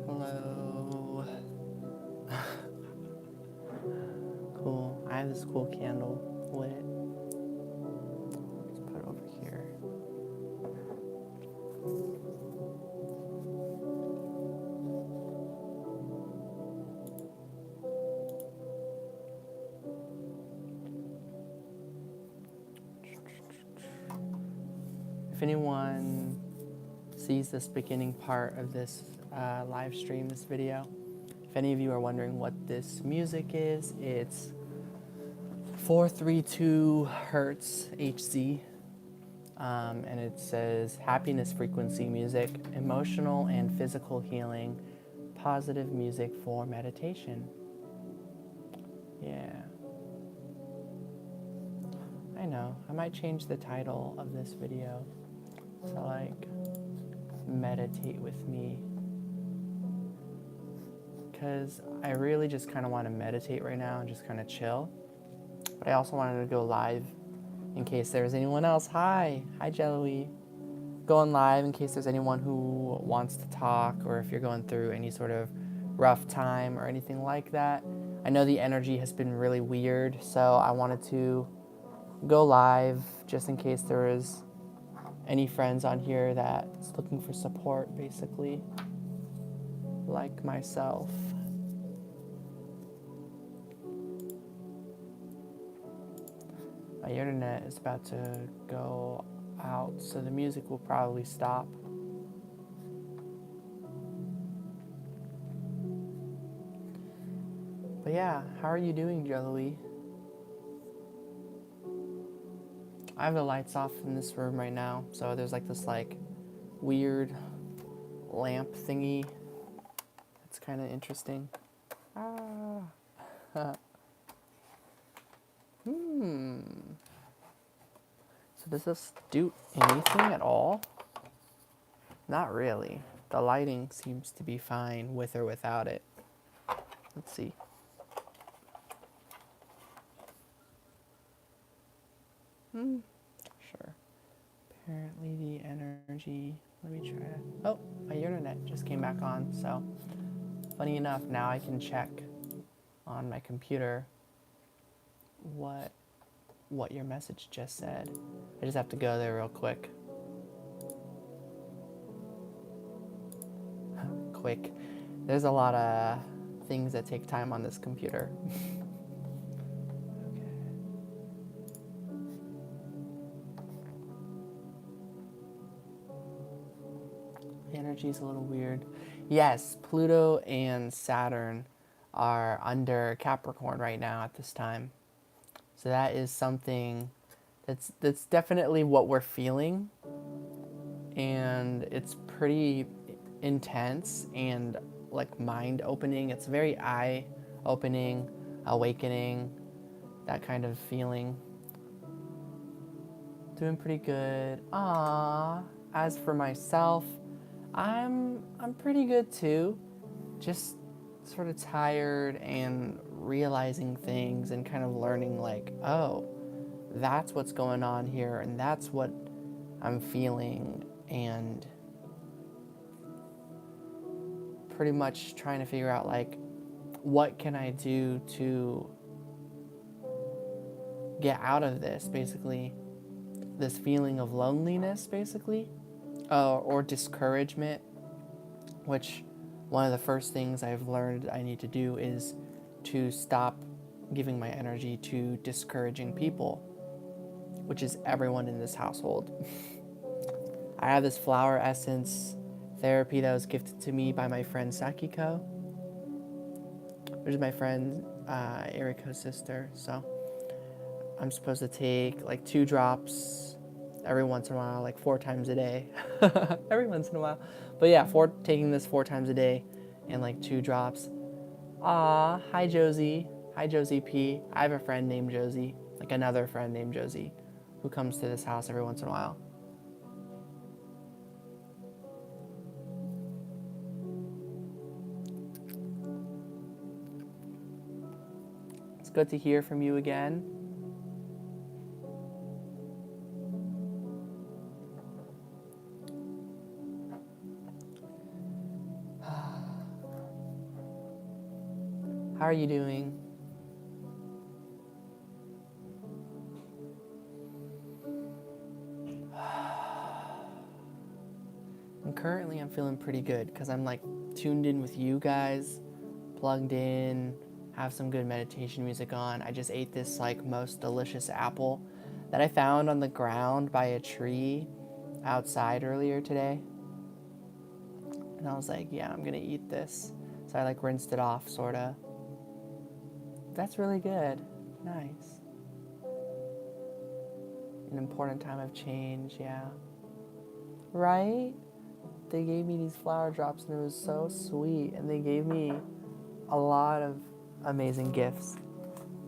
Hello. Cool. I have this cool candle lit. Let's put it over here. If anyone sees this beginning part of this live stream, this video, if any of you are wondering what this music is, it's 432 hertz HZ, and it says happiness frequency music, emotional and physical healing, positive music for meditation. Yeah. I know. I might change the title of this video to like meditate with me, because I really just kind of want to meditate right now and just kind of chill. But I also wanted to go live in case there's anyone else. Hi Jelly. Going live in case there's anyone who wants to talk, or if you're going through any sort of rough time or anything like that. I know the energy has been really weird, so I wanted to go live just in case there is any friends on here that's looking for support, basically, like myself. My internet is about to go out, so the music will probably stop. But yeah, how are you doing, Jelly? I have the lights off in this room right now, so there's like this like weird lamp thingy. It's kind of interesting. So does this do anything at all? Not really. The lighting seems to be fine with or without it. Let's see. Sure. Apparently the energy, let me try to, oh, my internet just came back on, so funny enough, now I can check on my computer what your message just said. I just have to go there real quick. Quick. There's a lot of things that take time on this computer. Okay. The energy's a little weird. Yes, Pluto and Saturn are under Capricorn right now at this time. So that is something that's definitely what we're feeling, and it's pretty intense and like mind opening. It's very eye opening, awakening, that kind of feeling. Doing pretty good. As for myself, I'm pretty good too. Just sort of tired and realizing things and kind of learning like, oh, that's what's going on here and that's what I'm feeling, and pretty much trying to figure out like what can I do to get out of this, basically, this feeling of loneliness, basically, or discouragement, which one of the first things I've learned I need to do is to stop giving my energy to discouraging people, which is everyone in this household. I have this flower essence therapy that was gifted to me by my friend Sakiko, which is my friend Eriko's sister. So I'm supposed to take like 2 drops every once in a while, like 4 times a day. Every once in a while. But yeah, taking this 4 times a day and like 2 drops. Hi Josie. Hi Josie P. I have a friend named Josie, like another friend named Josie, who comes to this house every once in a while. It's good to hear from you again. How are you doing? And currently I'm feeling pretty good because I'm like tuned in with you guys, plugged in, have some good meditation music on. I just ate this like most delicious apple that I found on the ground by a tree outside earlier today. And I was like, yeah, I'm gonna eat this. So I like rinsed it off, sorta. That's really good. Nice. An important time of change, yeah. Right? They gave me these flower drops and it was so sweet. And they gave me a lot of amazing gifts.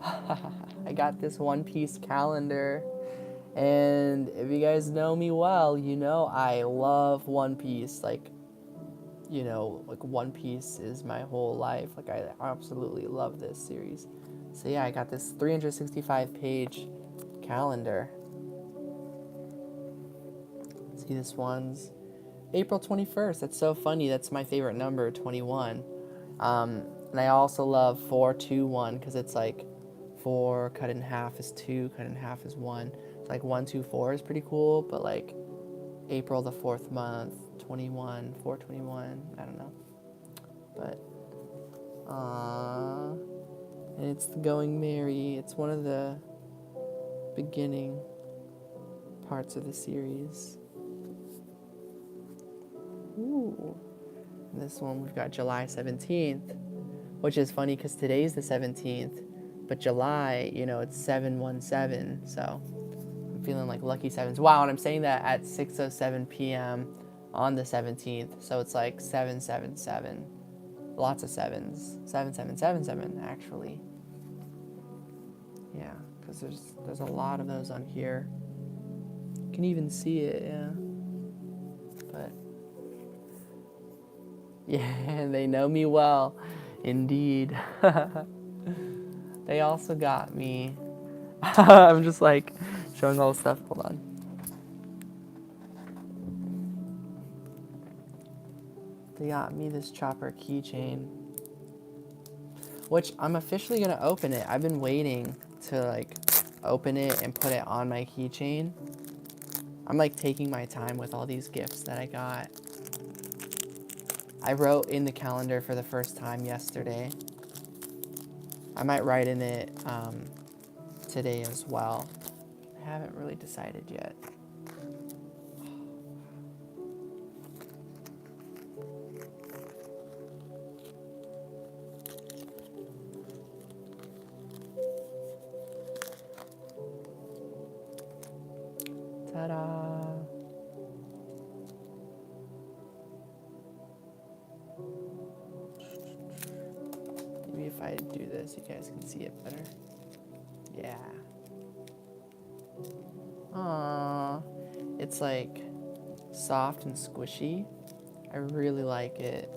I got this One Piece calendar. And if you guys know me well, you know I love One Piece. Like One Piece is my whole life. Like, I absolutely love this series. So yeah, I got this 365-page calendar. See, this one's April 21st. That's so funny. That's my favorite number, 21. And I also love 421 because it's like 4 cut in half is 2, cut in half is 1. It's like 124 is pretty cool, but like April the 4th month, 21, 421, I don't know. But, and it's the Going Merry. It's one of the beginning parts of the series. Ooh. And this one we've got July 17th, which is funny because today's the 17th, but July, it's 717, so I'm feeling like lucky sevens. Wow, and I'm saying that at 6:07 p.m. on the 17th, so it's like 777. Lots of sevens. 7777 actually. Yeah, because there's a lot of those on here. You can even see it, yeah. But yeah, they know me well, indeed. They also got me. I'm just like showing all the stuff. Hold on. They got me this chopper keychain, which I'm officially gonna open it. I've been waiting to like open it and put it on my keychain. I'm like taking my time with all these gifts that I got. I wrote in the calendar for the first time yesterday. I might write in it today as well. I haven't really decided yet. Ta-da! Maybe if I do this, you guys can see it better. Yeah. Aww. It's like soft and squishy. I really like it.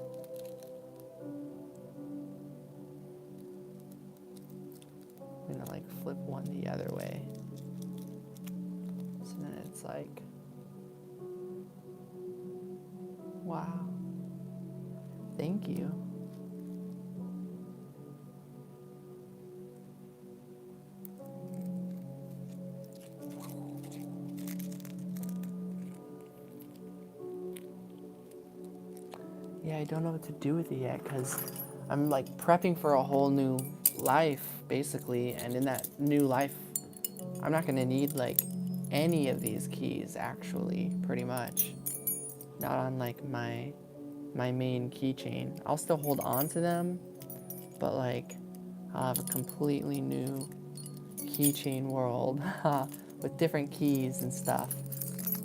I'm gonna like flip one the other way. So then it's like, wow. Thank you. Yeah, I don't know what to do with it yet because I'm like prepping for a whole new life, basically. And in that new life, I'm not gonna need like any of these keys, actually, pretty much. Not on like my main keychain. I'll still hold on to them, but like I'll have a completely new keychain world with different keys and stuff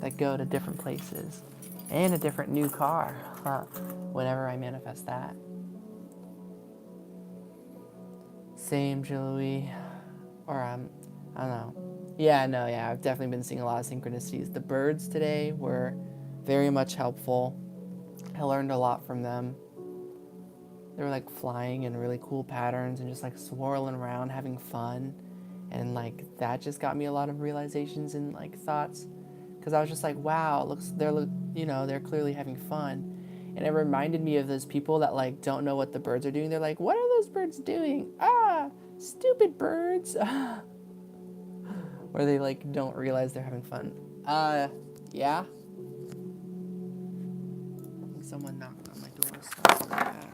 that go to different places and a different new car whenever I manifest that. Same, Joey. Or I don't know. Yeah, no, yeah, I've definitely been seeing a lot of synchronicities. The birds today were very much helpful. I learned a lot from them. They were like flying in really cool patterns and just like swirling around, having fun. And like that just got me a lot of realizations and like thoughts. Because I was just like, wow, they're clearly having fun. And it reminded me of those people that like don't know what the birds are doing. They're like, what are those birds doing? Ah, stupid birds. Or they like don't realize they're having fun. Yeah. I think someone knocked on my door, so I'll be right back.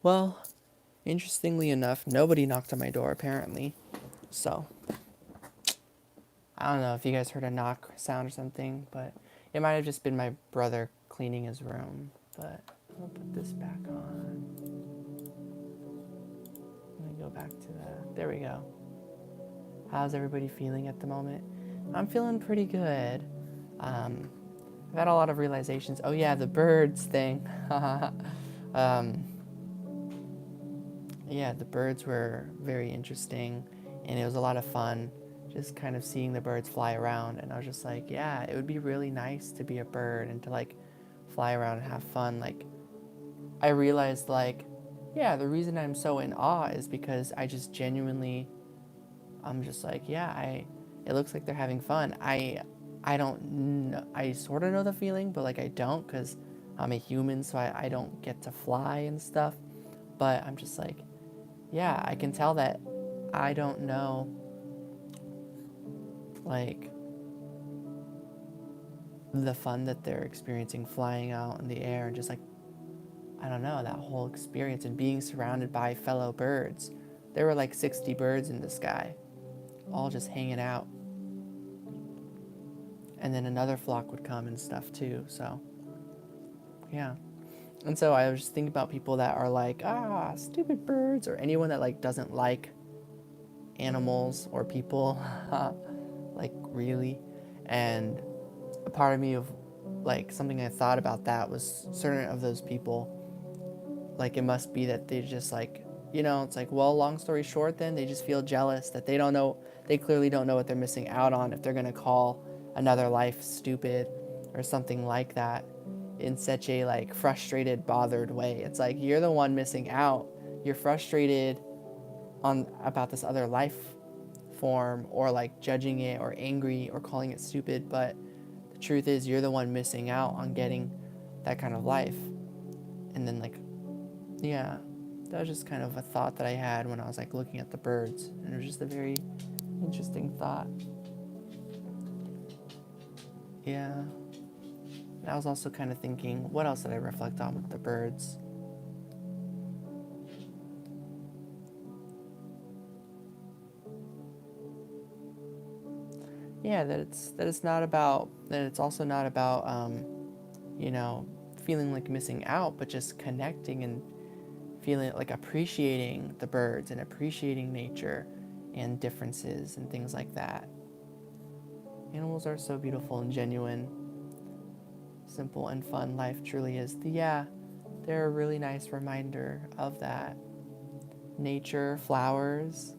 Well, interestingly enough, nobody knocked on my door apparently. So, I don't know if you guys heard a knock sound or something, but it might have just been my brother cleaning his room. But I'll put this back on. Let me go back to that. There we go. How's everybody feeling at the moment? I'm feeling pretty good. I've had a lot of realizations. Oh yeah, the birds thing. Yeah, the birds were very interesting, and it was a lot of fun just kind of seeing the birds fly around. And I was just like, yeah, it would be really nice to be a bird and to like fly around and have fun. Like, I realized like, yeah, the reason I'm so in awe is because I just genuinely, I'm just like, yeah, it looks like they're having fun. I don't know, I sort of know the feeling, but like I don't, because I'm a human, so I don't get to fly and stuff. But I'm just like, yeah, I can tell that I don't know, like, the fun that they're experiencing flying out in the air and just like, I don't know, that whole experience and being surrounded by fellow birds. There were like 60 birds in the sky, all just hanging out. And then another flock would come and stuff too, so, yeah. And so I was just thinking about people that are like, ah, stupid birds, or anyone that like doesn't like animals or people, like really. And a part of me of like something I thought about that was certain of those people, like it must be that they just like, it's like, well, long story short, then they just feel jealous that they don't know, they clearly don't know what they're missing out on if they're going to call another life stupid or something like that in such a like frustrated, bothered way. It's like, you're the one missing out. You're frustrated on about this other life form, or like judging it or angry or calling it stupid, but the truth is you're the one missing out on getting that kind of life. And then like, yeah, that was just kind of a thought that I had when I was like looking at the birds, and it was just a very interesting thought. Yeah. And I was also kind of thinking, what else did I reflect on with the birds? Yeah, that it's also not about feeling like missing out, but just connecting and feeling like appreciating the birds and appreciating nature and differences and things like that. Animals are so beautiful and genuine. Simple and fun life truly is. They're a really nice reminder of that. Nature, flowers.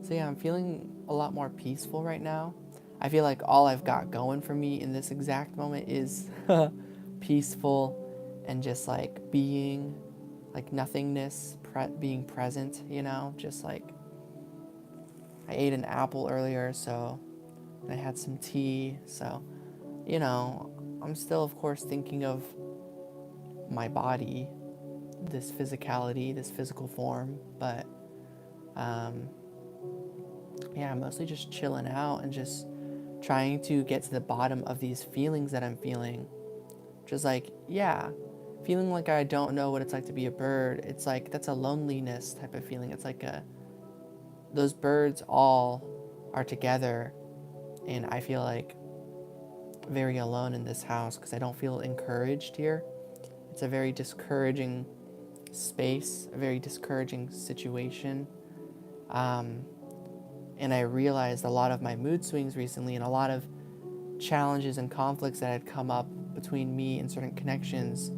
So yeah, I'm feeling a lot more peaceful right now. I feel like all I've got going for me in this exact moment is peaceful and just like being, like nothingness, being present, just like I ate an apple earlier, so I had some tea, so, I'm still, of course, thinking of my body, this physicality, this physical form, but, yeah, I'm mostly just chilling out and just trying to get to the bottom of these feelings that I'm feeling, which is like, yeah, feeling like I don't know what it's like to be a bird. It's like, that's a loneliness type of feeling. It's like those birds all are together, and I feel like very alone in this house because I don't feel encouraged here. It's a very discouraging space, a very discouraging situation. And I realized a lot of my mood swings recently and a lot of challenges and conflicts that had come up between me and certain connections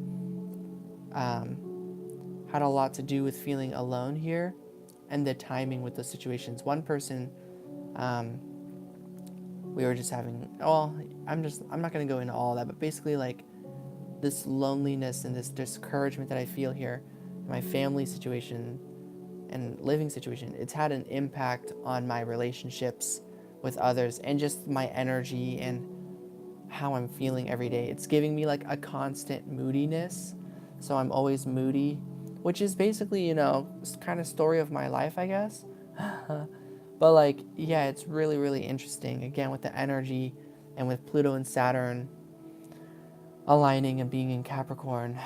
had a lot to do with feeling alone here and the timing with those situations. One person, we were just having, well, I'm not going to go into all that, but basically like this loneliness and this discouragement that I feel here, my family situation and living situation, it's had an impact on my relationships with others and just my energy and how I'm feeling every day. It's giving me like a constant moodiness. So I'm always moody, which is basically, kind of story of my life, I guess. But like, yeah, it's really, really interesting. Again, with the energy and with Pluto and Saturn aligning and being in Capricorn.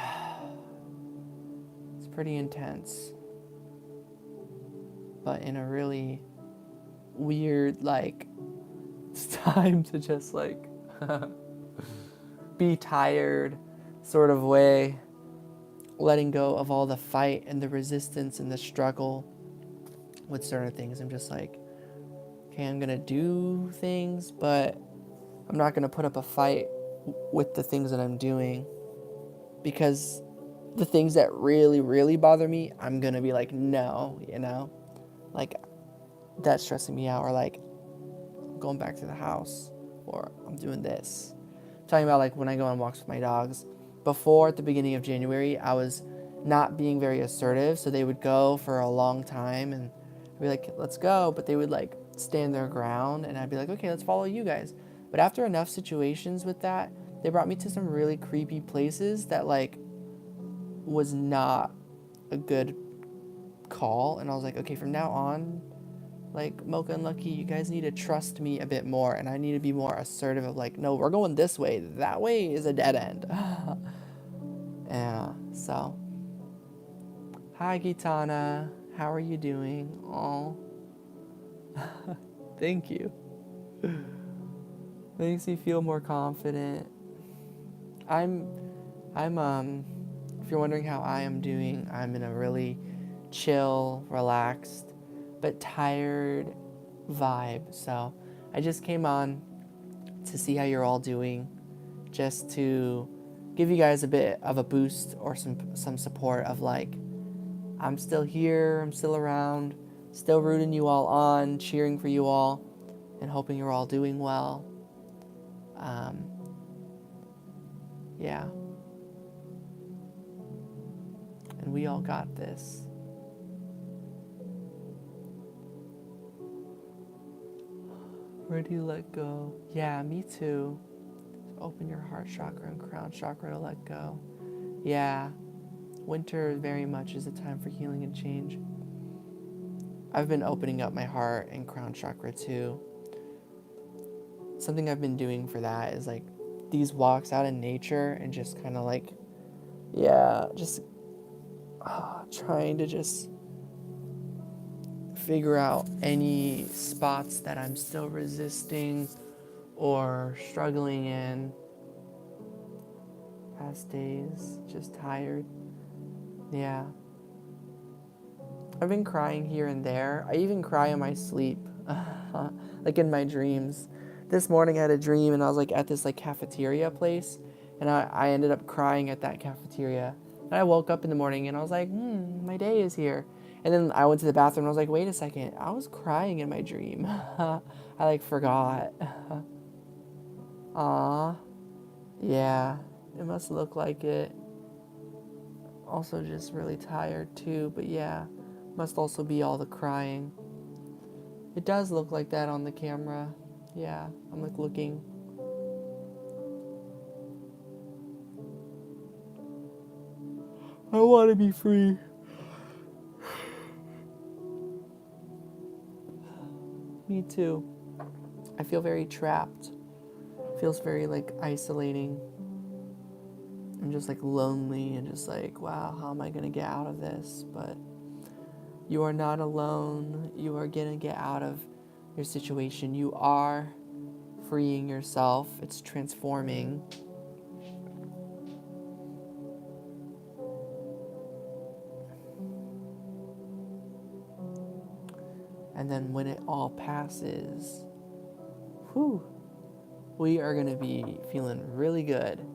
It's pretty intense. But in a really weird, like, it's time to just like be tired sort of way. Letting go of all the fight and the resistance and the struggle with certain things. I'm just like, okay, I'm gonna do things, but I'm not gonna put up a fight with the things that I'm doing, because the things that really, really bother me, I'm gonna be like, no, like that's stressing me out, or like I'm going back to the house, or I'm doing this. I'm talking about like when I go on walks with my dogs. Before, at the beginning of January, I was not being very assertive, so they would go for a long time and I'd be like, let's go, but they would like stand their ground and I'd be like, okay, let's follow you guys. But after enough situations with that, they brought me to some really creepy places that like was not a good call, and I was like, okay, from now on, like Mocha and Lucky, you guys need to trust me a bit more, and I need to be more assertive of like, no, we're going this way. That way is a dead end. Yeah, so. Hi, Gitana. How are you doing? Oh. Thank you. Makes me feel more confident. I'm, if you're wondering how I am doing, I'm in a really chill, relaxed, but tired vibe. So I just came on to see how you're all doing, just to give you guys a bit of a boost or some support of like, I'm still here, I'm still around, still rooting you all on, cheering for you all, and hoping you're all doing well. Yeah. And we all got this. Where do you let go? Yeah, me too. Open your heart chakra and crown chakra to let go. Yeah. Winter very much is a time for healing and change. I've been opening up my heart and crown chakra too. Something I've been doing for that is like these walks out in nature and just kind of like, yeah, just trying to just figure out any spots that I'm still resisting or struggling in. Past days, just tired. Yeah. I've been crying here and there. I even cry in my sleep, like in my dreams. This morning I had a dream and I was like at this like cafeteria place, and I ended up crying at that cafeteria. And I woke up in the morning and I was like, my day is here. And then I went to the bathroom and I was like, wait a second, I was crying in my dream. I like forgot. Aw, yeah, it must look like it. Also just really tired too, but yeah, must also be all the crying. It does look like that on the camera. Yeah, I'm like looking. I want to be free. Me too. I feel very trapped. Feels very like isolating. and just like lonely and just like, wow, how am I going to get out of this? But you are not alone. You are going to get out of your situation. You are freeing yourself. It's transforming. And then when it all passes, whew, we are going to be feeling really good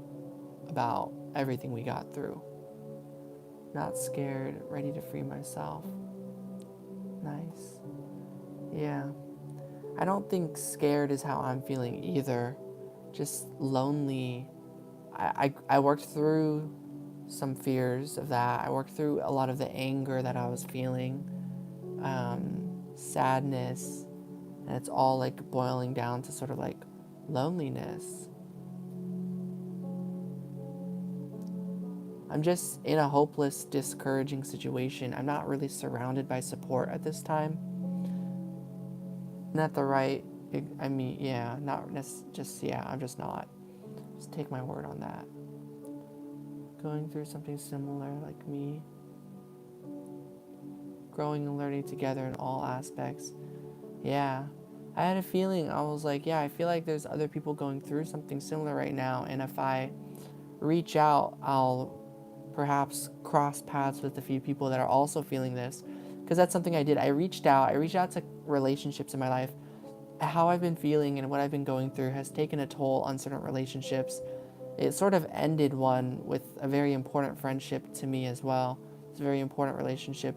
about everything we got through. Not scared, ready to free myself. Nice. Yeah. I don't think scared is how I'm feeling either. Just lonely. I worked through some fears of that. I worked through a lot of the anger that I was feeling, sadness, and it's all like boiling down to sort of like loneliness. I'm just in a hopeless, discouraging situation. I'm not really surrounded by support at this time. Not the right, I mean, yeah, not just, yeah, I'm just not. Just take my word on that. Going through something similar like me. Growing and learning together in all aspects. Yeah. I had a feeling, I was like, yeah, I feel like there's other people going through something similar right now. And if I reach out, I'll perhaps cross paths with a few people that are also feeling this. Because that's something I did. I reached out to relationships in my life. How I've been feeling and what I've been going through has taken a toll on certain relationships. It sort of ended one with a very important friendship to me as well. It's a very important relationship.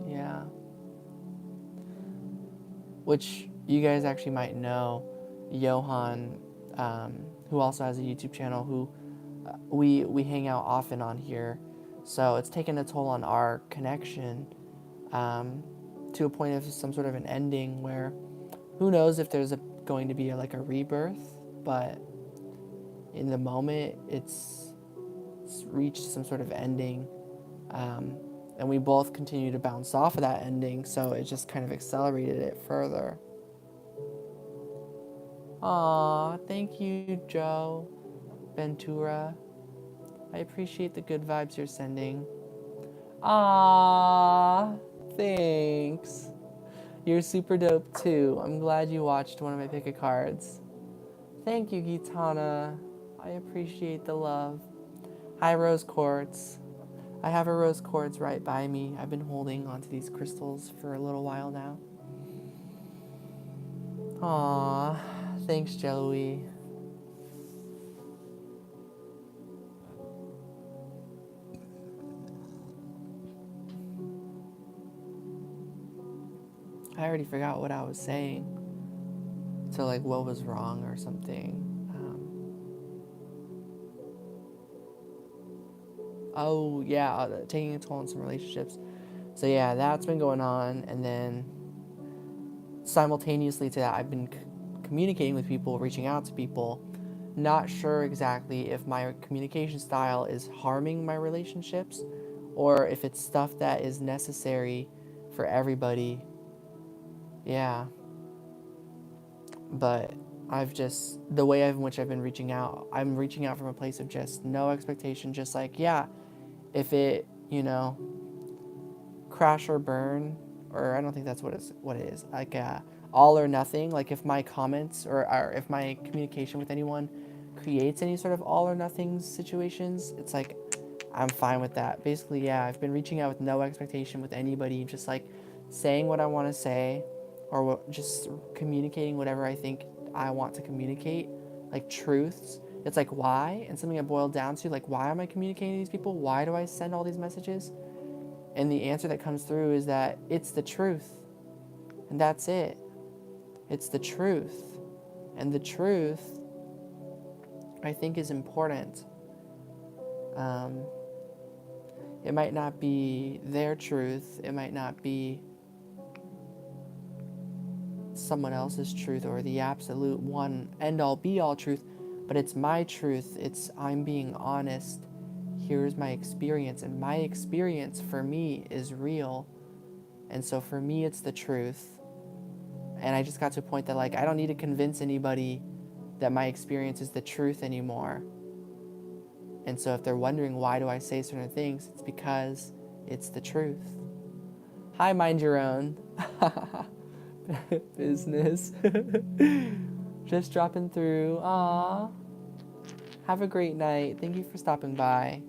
Yeah. Which you guys actually might know, Johan, who also has a YouTube channel, who we hang out often on here. So it's taken a toll on our connection, to a point of some sort of an ending where who knows if there's going to be like a rebirth, but in the moment it's reached some sort of ending, and we both continue to bounce off of that ending, so it just kind of accelerated it further. Aw, thank you, Joe Ventura. I appreciate the good vibes you're sending. Aw, thanks. You're super dope too. I'm glad you watched one of my pick a cards. Thank you, Gitana. I appreciate the love. Hi, Rose Quartz. I have a rose quartz right by me. I've been holding onto these crystals for a little while now. Aw, thanks, Joey. I already forgot what I was saying. So, like, what was wrong or something. Oh, yeah, taking a toll on some relationships. So, yeah, that's been going on. And then simultaneously to that, I've been communicating with people, reaching out to people. Not sure exactly if my communication style is harming my relationships or if it's stuff that is necessary for everybody. Yeah. But I've just, the way in which I've been reaching out, I'm reaching out from a place of just no expectation, just like, yeah, if it, crash or burn, or I don't think that's what it is, like all or nothing, like if my comments or if my communication with anyone creates any sort of all or nothing situations, it's like, I'm fine with that. Basically, yeah, I've been reaching out with no expectation with anybody, just like saying what I want to say, or just communicating whatever I think I want to communicate, like truths. It's like, why? And something I boiled down to, like, why am I communicating to these people? Why do I send all these messages? And the answer that comes through is that it's the truth. And that's it. It's the truth. And the truth, I think, is important. It might not be their truth. It might not be someone else's truth or the absolute one end all be all truth, but it's my truth. It's I'm being honest. Here's my experience, and my experience for me is real. And so for me, it's the truth. And I just got to a point that like I don't need to convince anybody that my experience is the truth anymore. And so if they're wondering why do I say certain things, it's because it's the truth. Hi, mind your own business. Just dropping through. Aw. Have a great night. Thank you for stopping by.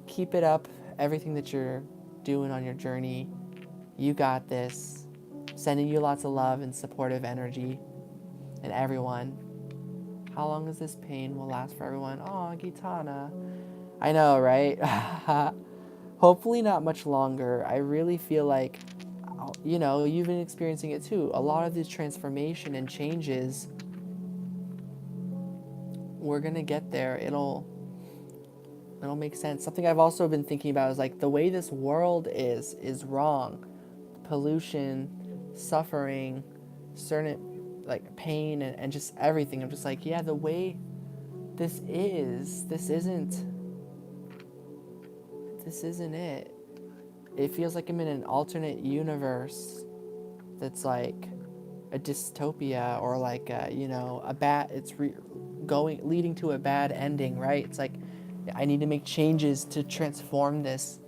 Keep it up, everything that you're doing on your journey. You got this. Sending you lots of love and supportive energy. And everyone. How long is this pain will last for everyone? Aw, Gitana. I know, right? Hopefully not much longer. I really feel like, you know, you've been experiencing it too. A lot of this transformation and changes, we're gonna get there. It'll make sense. Something I've also been thinking about is like the way this world is wrong. Pollution, suffering, certain like pain and just everything. I'm just like, yeah, the way this isn't it. It feels like I'm in an alternate universe that's like a dystopia or like a, you know, a bad, leading to a bad ending, right? It's like I need to make changes to transform this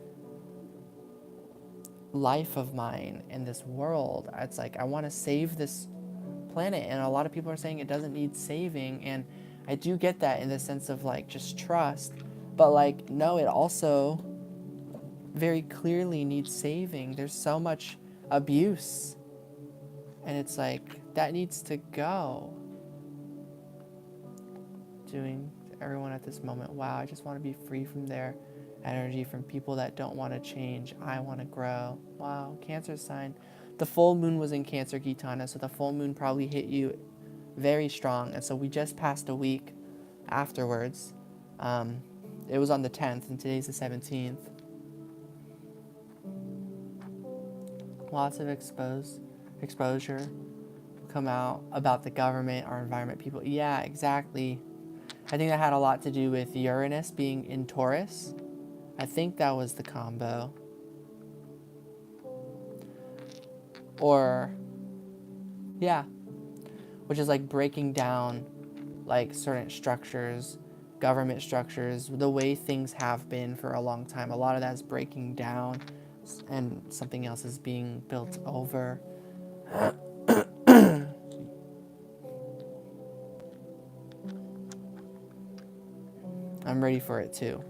life of mine in this world. It's like I want to save this planet, and a lot of people are saying it doesn't need saving, and I do get that in the sense of like just trust, but like no, it also very clearly needs saving. There's so much abuse, and it's like that needs to go. Doing to everyone at this moment, wow, I just want to be free from their energy, from people that don't want to change. I want to grow. Wow, Cancer sign. The full moon was in Cancer, Gitana, so the full moon probably hit you very strong, and so we just passed a week afterwards. It was on the 10th, and today's the 17th. Lots of exposure come out about the government, our environment, people. Yeah, exactly. I think that had a lot to do with Uranus being in Taurus. I think that was the combo. Or, yeah, which is like breaking down like certain structures, government structures, the way things have been for a long time. A lot of that is breaking down and something else is being built over. I'm ready for it too.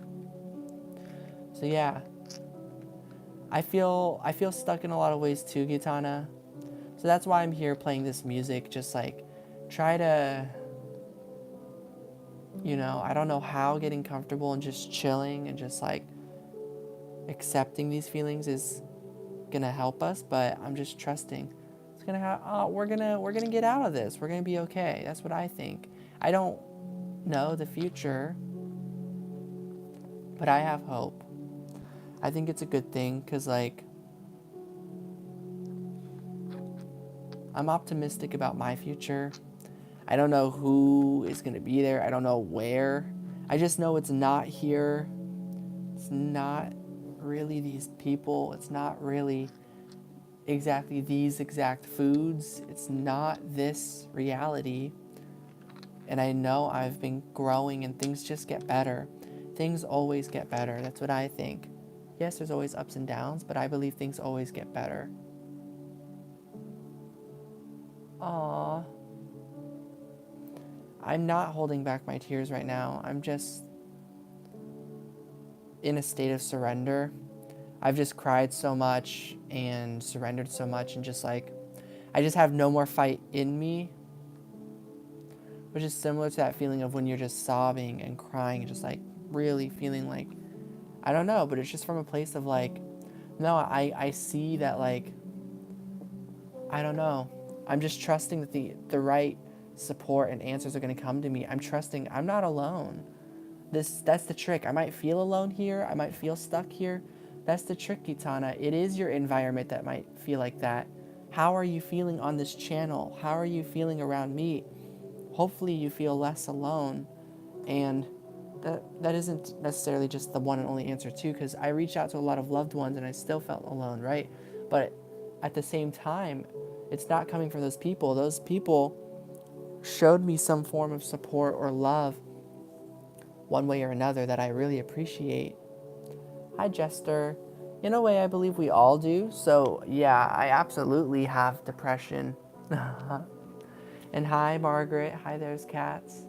So yeah, I feel stuck in a lot of ways too, Gitana. So that's why I'm here playing this music, just like try to, you know, I don't know how getting comfortable and just chilling and just like accepting these feelings is gonna help us, but I'm just trusting it's gonna we're gonna get out of this. We're gonna be okay. That's what I think. I don't know the future, but I have hope. I think it's a good thing because like I'm optimistic about my future. I don't know who is going to be there. I don't know where. I just know it's not here. It's not really these people. It's not really exactly these exact foods. It's not this reality. And I know I've been growing and things just get better. Things always get better. That's what I think. Yes, there's always ups and downs, but I believe things always get better. Aww. I'm not holding back my tears right now. I'm just in a state of surrender. I've just cried so much and surrendered so much and just like, I just have no more fight in me, which is similar to that feeling of when you're just sobbing and crying and just like really feeling like, I don't know, but it's just from a place of like, no, I see that like, I don't know. I'm just trusting that the right support and answers are going to come to me. I'm trusting I'm not alone. That's the trick. I might feel alone here. I might feel stuck here. That's the trick, Gitana. It is your environment that might feel like that. How are you feeling on this channel? How are you feeling around me? Hopefully you feel less alone. And that isn't necessarily just the one and only answer too, because I reached out to a lot of loved ones and I still felt alone, right? But at the same time, it's not coming from those people. Those people showed me some form of support or love one way or another that I really appreciate. Hi, Jester. In a way, I believe we all do. So, yeah, I absolutely have depression. And hi, Margaret. Hi, there's Cats.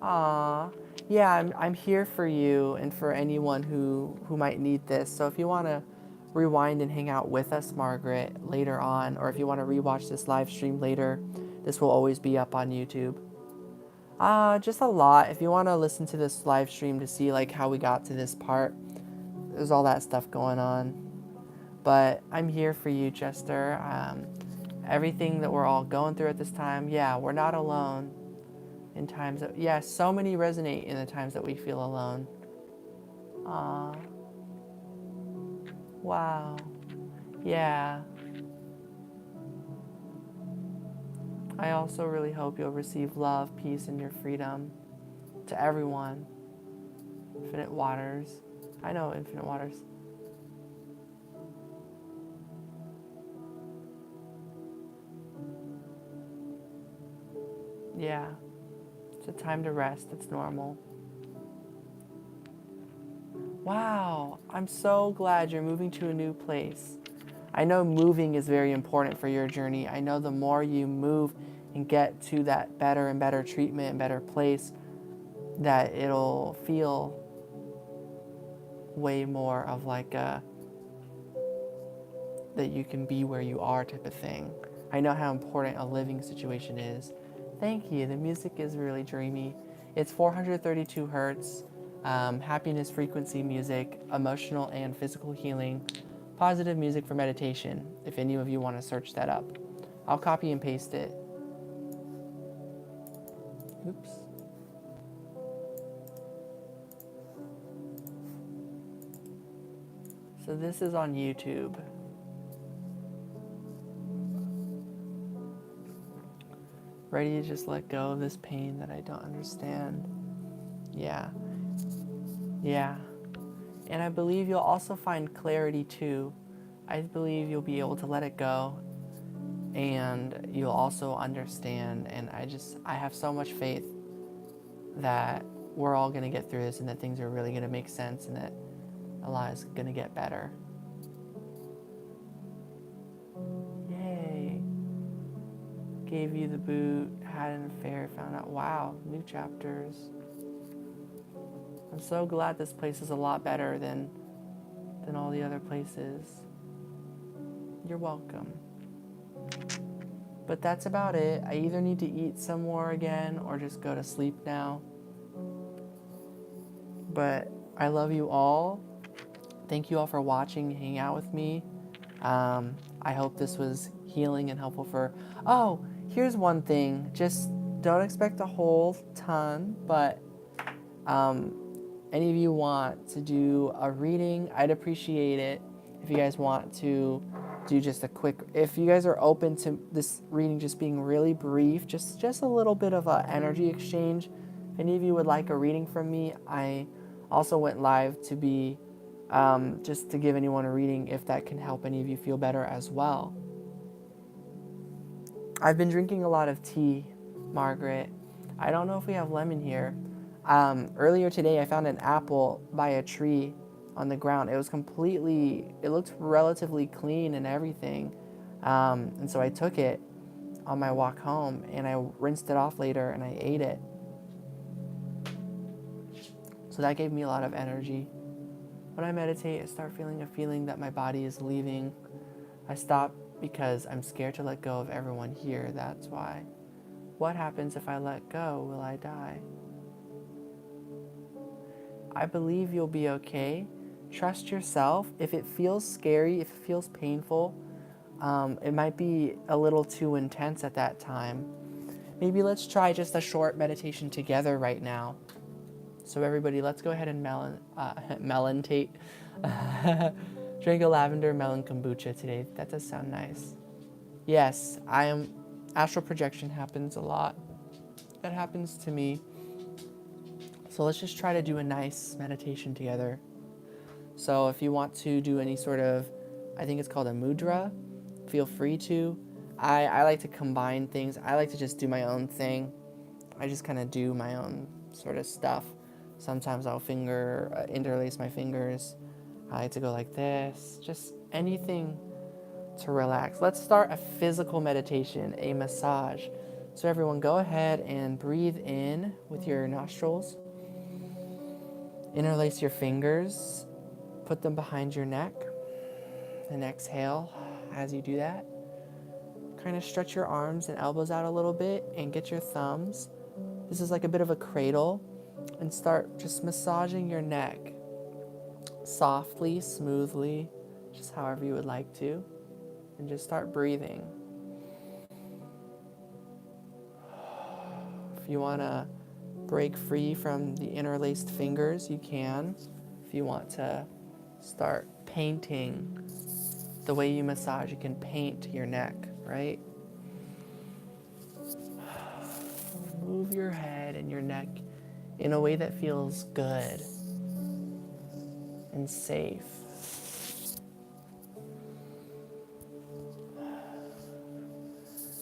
Aw. Yeah, I'm here for you and for anyone who might need this. So if you want to rewind and hang out with us, Margaret, later on, or if you want to rewatch this live stream later, this will always be up on YouTube. Just a lot. If you want to listen to this live stream to see like how we got to this part, there's all that stuff going on. But I'm here for you, Chester. Everything that we're all going through at this time, yeah, we're not alone in times that, yeah, so many resonate in the times that we feel alone. Aw. Wow. Yeah. I also really hope you'll receive love, peace, and your freedom to everyone. Infinite Waters. I know Infinite Waters. Yeah. It's a time to rest. It's normal. Wow. I'm so glad you're moving to a new place. I know moving is very important for your journey. I know the more you move and get to that better and better treatment and better place, that it'll feel way more of like a, that you can be where you are type of thing. I know how important a living situation is. Thank you. The music is really dreamy. It's 432 hertz, happiness frequency music, emotional and physical healing, positive music for meditation, if any of you want to search that up. I'll copy and paste it. Oops. So this is on YouTube. Ready to just let go of this pain that I don't understand. Yeah. Yeah. And I believe you'll also find clarity too. I believe you'll be able to let it go and you'll also understand. And I have so much faith that we're all going to get through this and that things are really going to make sense and that a lot is going to get better. Yay. Gave you the boot, had an affair, found out, wow, new chapters. I'm so glad this place is a lot better than all the other places. You're welcome. But that's about it. I either need to eat some more again or just go to sleep now. But I love you all. Thank you all for watching, hanging out with me. I hope this was healing and helpful for... Oh, here's one thing. Just don't expect a whole ton, but any of you want to do a reading, I'd appreciate it. If you guys want to do just a quick... If you guys are open to this reading just being really brief, just a little bit of an energy exchange. If any of you would like a reading from me, I also went live to be... just to give anyone a reading if that can help any of you feel better as well. I've been drinking a lot of tea, Margaret. I don't know if we have lemon here. Earlier today I found an apple by a tree on the ground. It was it looked relatively clean and everything. And so I took it on my walk home and I rinsed it off later and I ate it. So that gave me a lot of energy. When I meditate, I start feeling a feeling that my body is leaving. I stop because I'm scared to let go of everyone here, that's why. What happens if I let go? Will I die? I believe you'll be okay. Trust yourself. If it feels scary, if it feels painful, it might be a little too intense at that time. Maybe let's try just a short meditation together right now. So everybody, let's go ahead and melantate. Drink a lavender melon kombucha today. That does sound nice. Yes, astral projection happens a lot. That happens to me. So let's just try to do a nice meditation together. So if you want to do any sort of, I think it's called a mudra, feel free to. I like to combine things. I like to just do my own thing. I just kind of do my own sort of stuff. Sometimes I'll interlace my fingers. I like to go like this. Just anything to relax. Let's start a physical meditation, a massage. So everyone go ahead and breathe in with your nostrils. Interlace your fingers. Put them behind your neck. And exhale as you do that. Kind of stretch your arms and elbows out a little bit and get your thumbs. This is like a bit of a cradle. And start just massaging your neck. Softly, smoothly, just however you would like to. And just start breathing. If you want to break free from the interlaced fingers, you can. If you want to start painting the way you massage, you can paint your neck, right? Move your head and your neck in a way that feels good and safe.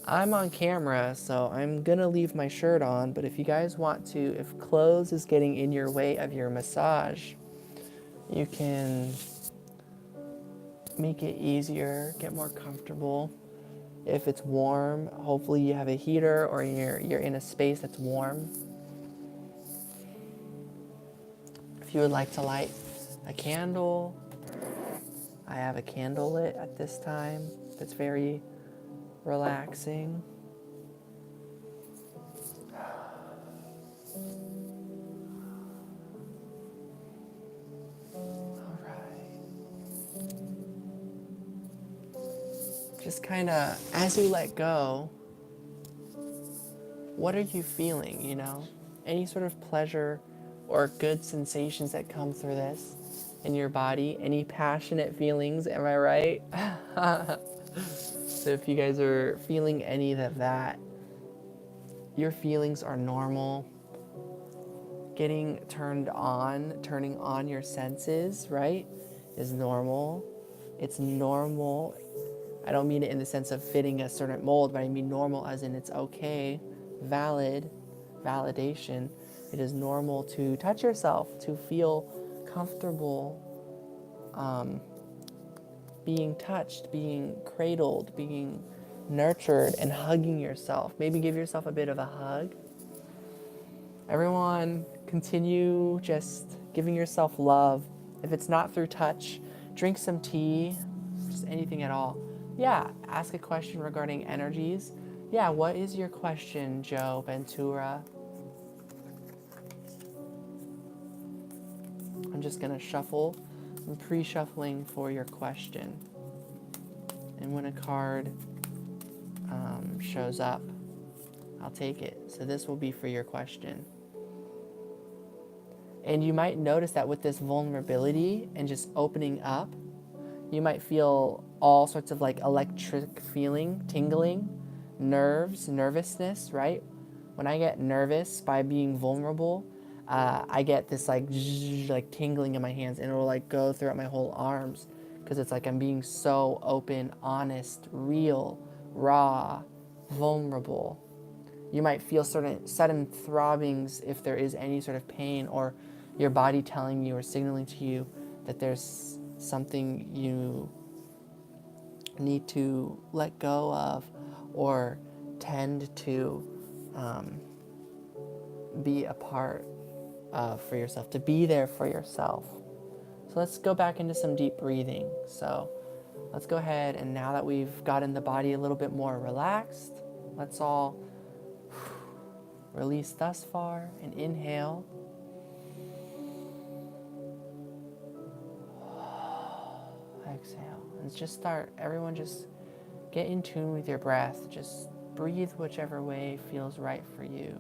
I'm on camera, so I'm gonna leave my shirt on, but if you guys want to, if clothes is getting in your way of your massage, you can make it easier, get more comfortable. If it's warm, hopefully you have a heater or you're in a space that's warm. If you would like to light a candle, I have a candle lit at this time that's very relaxing. All right. Just kind of, as you let go, what are you feeling, you know? Any sort of pleasure or good sensations that come through this in your body? Any passionate feelings, am I right? So if you guys are feeling any of that, your feelings are normal. Turning on your senses, right, is normal. It's normal. I don't mean it in the sense of fitting a certain mold, but I mean normal as in it's okay, validation. It is normal to touch yourself, to feel comfortable being touched, being cradled, being nurtured, and hugging yourself. Maybe give yourself a bit of a hug. Everyone, continue just giving yourself love. If it's not through touch, drink some tea, just anything at all. Yeah, ask a question regarding energies. Yeah, what is your question, Joe Ventura? I'm just going to shuffle. I'm pre-shuffling for your question. And when a card shows up, I'll take it. So this will be for your question. And you might notice that with this vulnerability and just opening up, you might feel all sorts of like electric feeling, tingling, nervousness, right? When I get nervous by being vulnerable, I get this like tingling in my hands, and it'll like go throughout my whole arms because it's like I'm being so open, honest, real, raw, vulnerable. You might feel sudden throbbings if there is any sort of pain, or your body telling you or signaling to you that there's something you need to let go of or tend to be a part of for yourself, to be there for yourself. So let's go back into some deep breathing. So let's go ahead, and now that we've gotten the body a little bit more relaxed, let's all release thus far and inhale. Exhale. And everyone just get in tune with your breath. Just breathe whichever way feels right for you.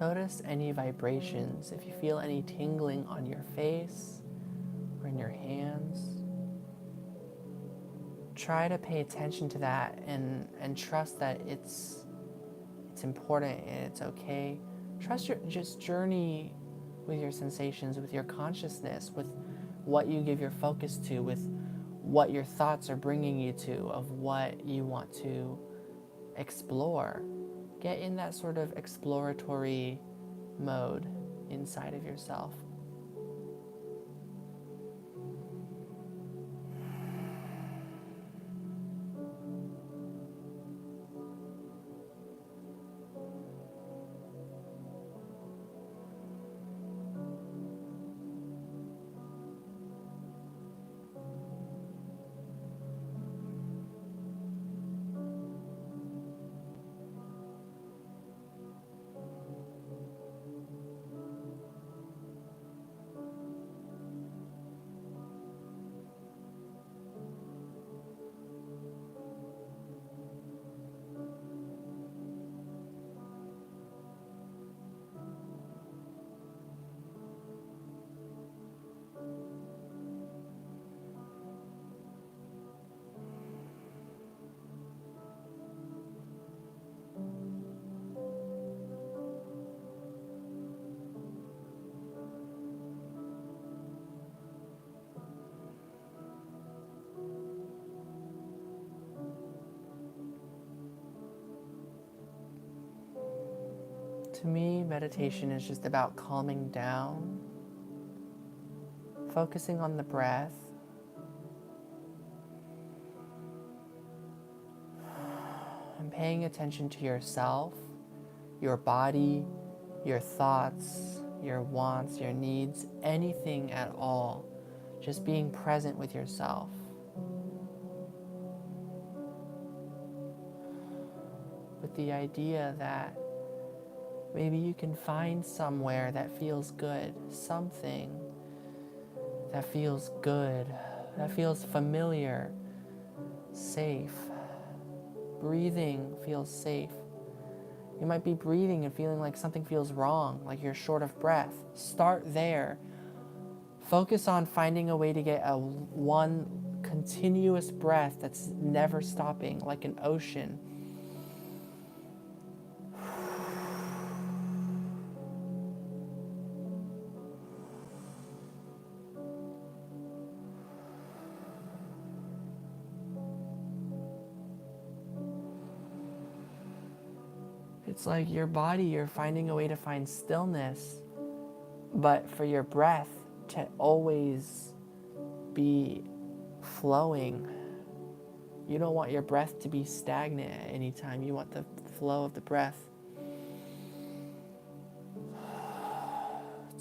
Notice any vibrations. If you feel any tingling on your face or in your hands, try to pay attention to that and trust that it's important and it's okay. Trust your just journey with your sensations, with your consciousness, with what you give your focus to, with what your thoughts are bringing you to, of what you want to explore. Get in that sort of exploratory mode inside of yourself. To me, meditation is just about calming down, focusing on the breath, and paying attention to yourself, your body, your thoughts, your wants, your needs, anything at all. Just being present with yourself. With the idea that maybe you can find somewhere that feels good, something that feels good, that feels familiar, safe. Breathing feels safe. You might be breathing and feeling like something feels wrong, like you're short of breath. Start there. Focus on finding a way to get a one continuous breath that's never stopping, like an ocean. It's like your body, you're finding a way to find stillness, but for your breath to always be flowing. You don't want your breath to be stagnant at any time. You want the flow of the breath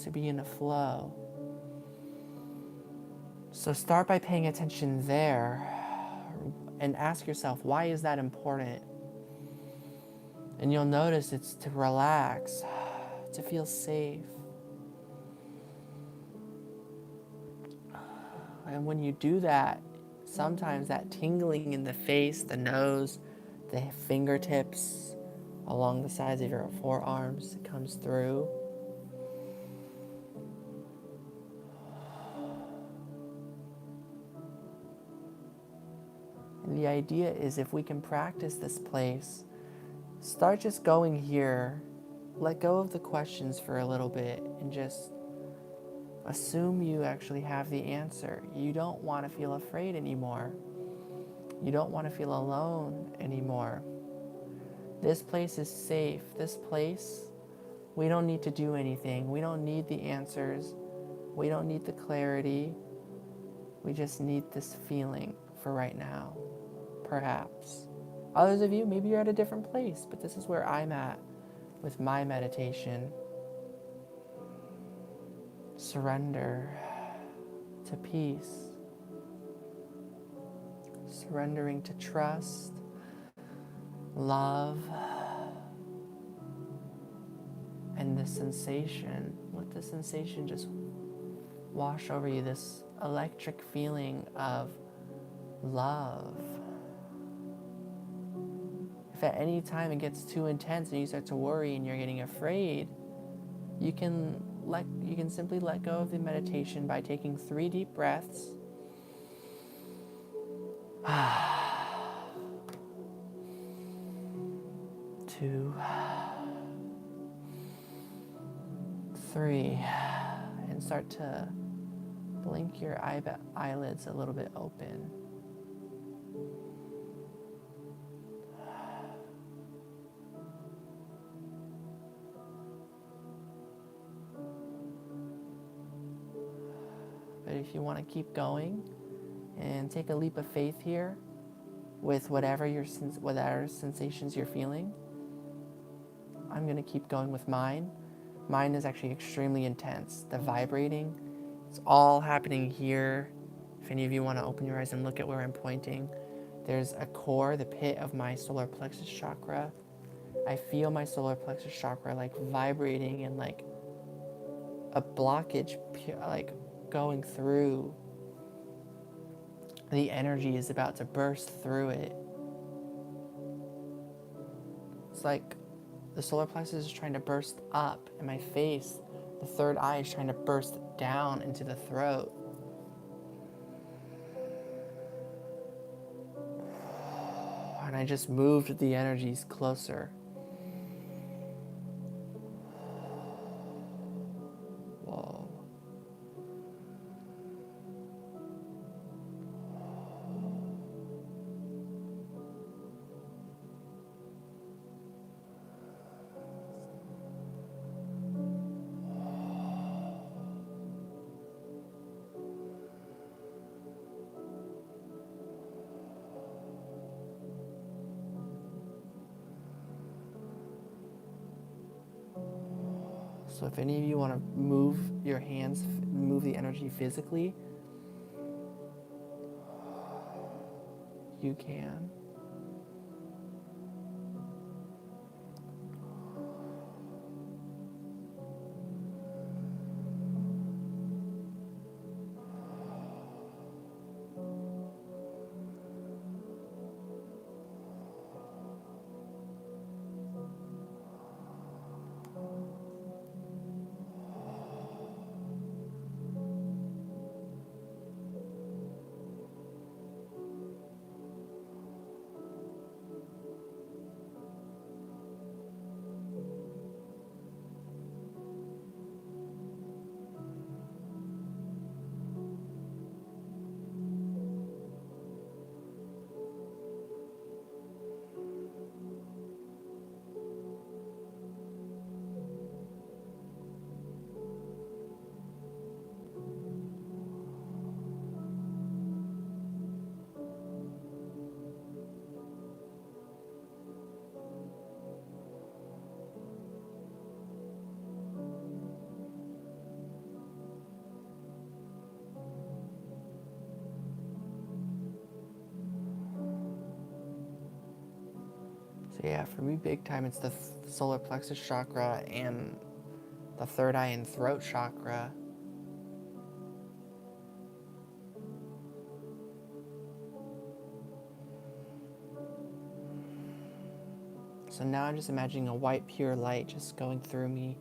to be in a flow. So start by paying attention there and ask yourself, why is that important? And you'll notice it's to relax, to feel safe. And when you do that, sometimes that tingling in the face, the nose, the fingertips, along the sides of your forearms, it comes through. And the idea is, if we can practice this place, start just going here, let go of the questions for a little bit, and just assume you actually have the answer. You don't want to feel afraid anymore. You don't want to feel alone anymore. This place is safe. This place, we don't need to do anything. We don't need the answers. We don't need the clarity. We just need this feeling for right now, perhaps. Others of you, maybe you're at a different place, but this is where I'm at with my meditation. Surrender to peace. Surrendering to trust, love, and the sensation. Let the sensation just wash over you, this electric feeling of love. If at any time it gets too intense and you start to worry and you're getting afraid, you can simply let go of the meditation by taking 3 deep breaths. 2, 3, and start to blink your eyelids a little bit open. But if you want to keep going and take a leap of faith here with whatever sensations you're feeling, I'm going to keep going with mine. Mine is actually extremely intense. The vibrating, it's all happening here. If any of you want to open your eyes and look at where I'm pointing, there's a core, the pit of my solar plexus chakra. I feel my solar plexus chakra like vibrating and like a blockage like going through. The energy is about to burst through it. It's like the solar plexus is trying to burst up in my face. The third eye is trying to burst down into the throat. And I just moved the energies closer. Whoa. So if any of you want to move your hands, move the energy physically, you can. So yeah, for me, big time, it's the solar plexus chakra and the third eye and throat chakra. So now I'm just imagining a white pure light just going through me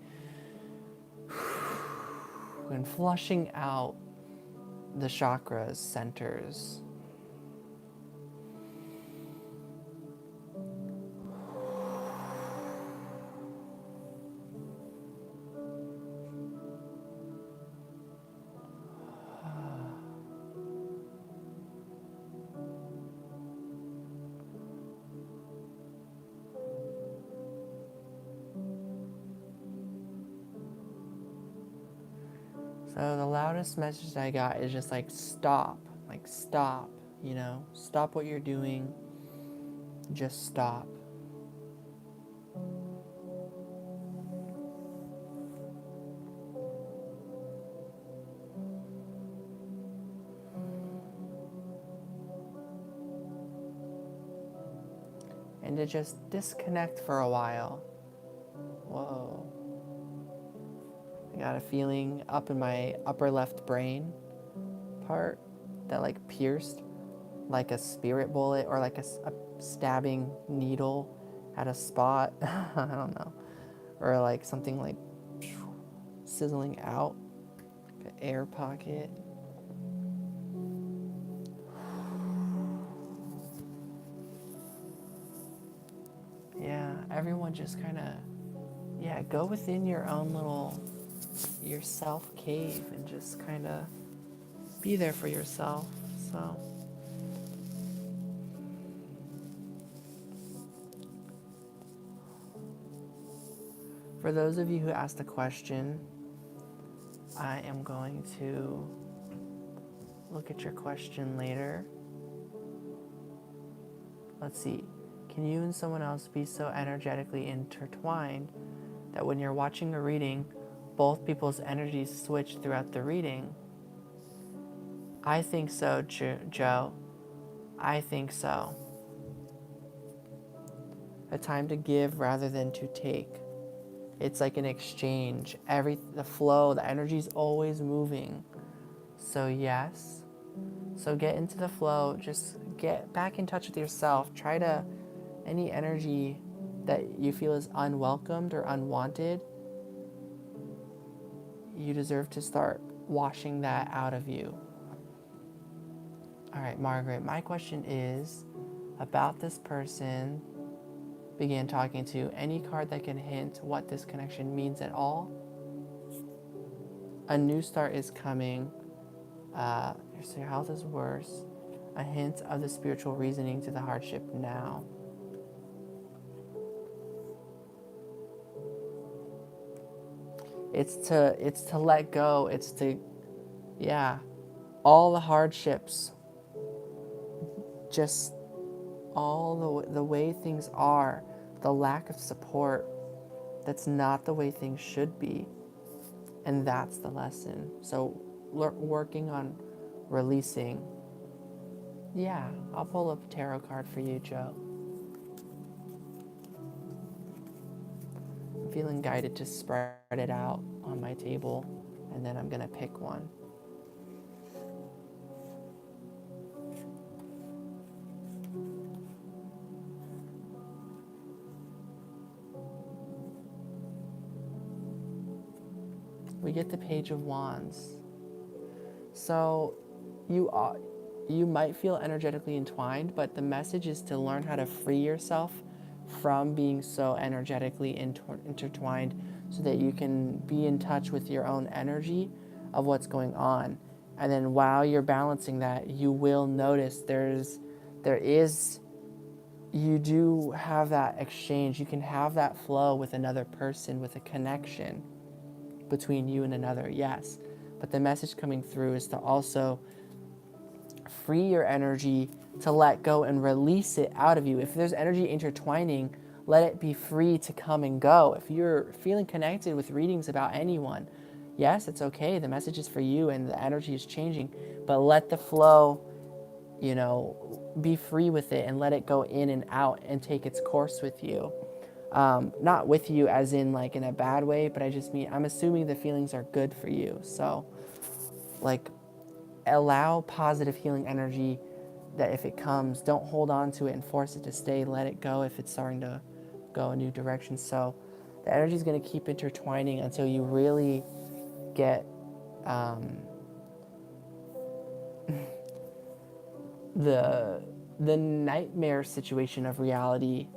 and flushing out the chakras, centers. So the loudest message I got is just like stop, you know, stop what you're doing, just stop. And to just disconnect for a while. Whoa. I got a feeling up in my upper left brain part that like pierced like a spirit bullet or like a stabbing needle at a spot. I don't know. Or like something like sizzling out, like an air pocket. Yeah, everyone just kind of, yeah, go within your own little, your self cave and just kind of be there for yourself. So, for those of you who asked a question, I am going to look at your question later. Let's see. Can you and someone else be so energetically intertwined that when you're watching a reading, both people's energies switch throughout the reading? I think so, Joe. I think so. A time to give rather than to take. It's like an exchange. The flow, the energy's always moving. So yes. So get into the flow. Just get back in touch with yourself. Try to, any energy that you feel is unwelcomed or unwanted, you deserve to start washing that out of you. All right, Margaret, my question is about this person began talking to. Any card that can hint what this connection means at all? A new start is coming. Your health is worse. A hint of the spiritual reasoning to the hardship now. It's to let go. It's to, yeah, all the hardships, just all the way things are, the lack of support, that's not the way things should be. And that's the lesson. So working on releasing. Yeah, I'll pull up a tarot card for you, Joe. I'm feeling guided to spread it out on my table, and then I'm going to pick one. We get the Page of Wands. So you might feel energetically entwined, but the message is to learn how to free yourself from being so energetically intertwined so that you can be in touch with your own energy of what's going on. And then while you're balancing that, you will notice you do have that exchange. You can have that flow with another person, with a connection between you and another, yes. But the message coming through is to also free your energy, to let go and release it out of you. If there's energy intertwining, let it be free to come and go. If you're feeling connected with readings about anyone, yes, it's okay. The message is for you and the energy is changing, but let the flow, be free with it and let it go in and out and take its course with you. Not with you as in like in a bad way, but I just mean, I'm assuming the feelings are good for you. So like allow positive healing energy, that if it comes, don't hold on to it and force it to stay. Let it go if it's starting to go a new direction. So the energy is going to keep intertwining until you really get the nightmare situation of reality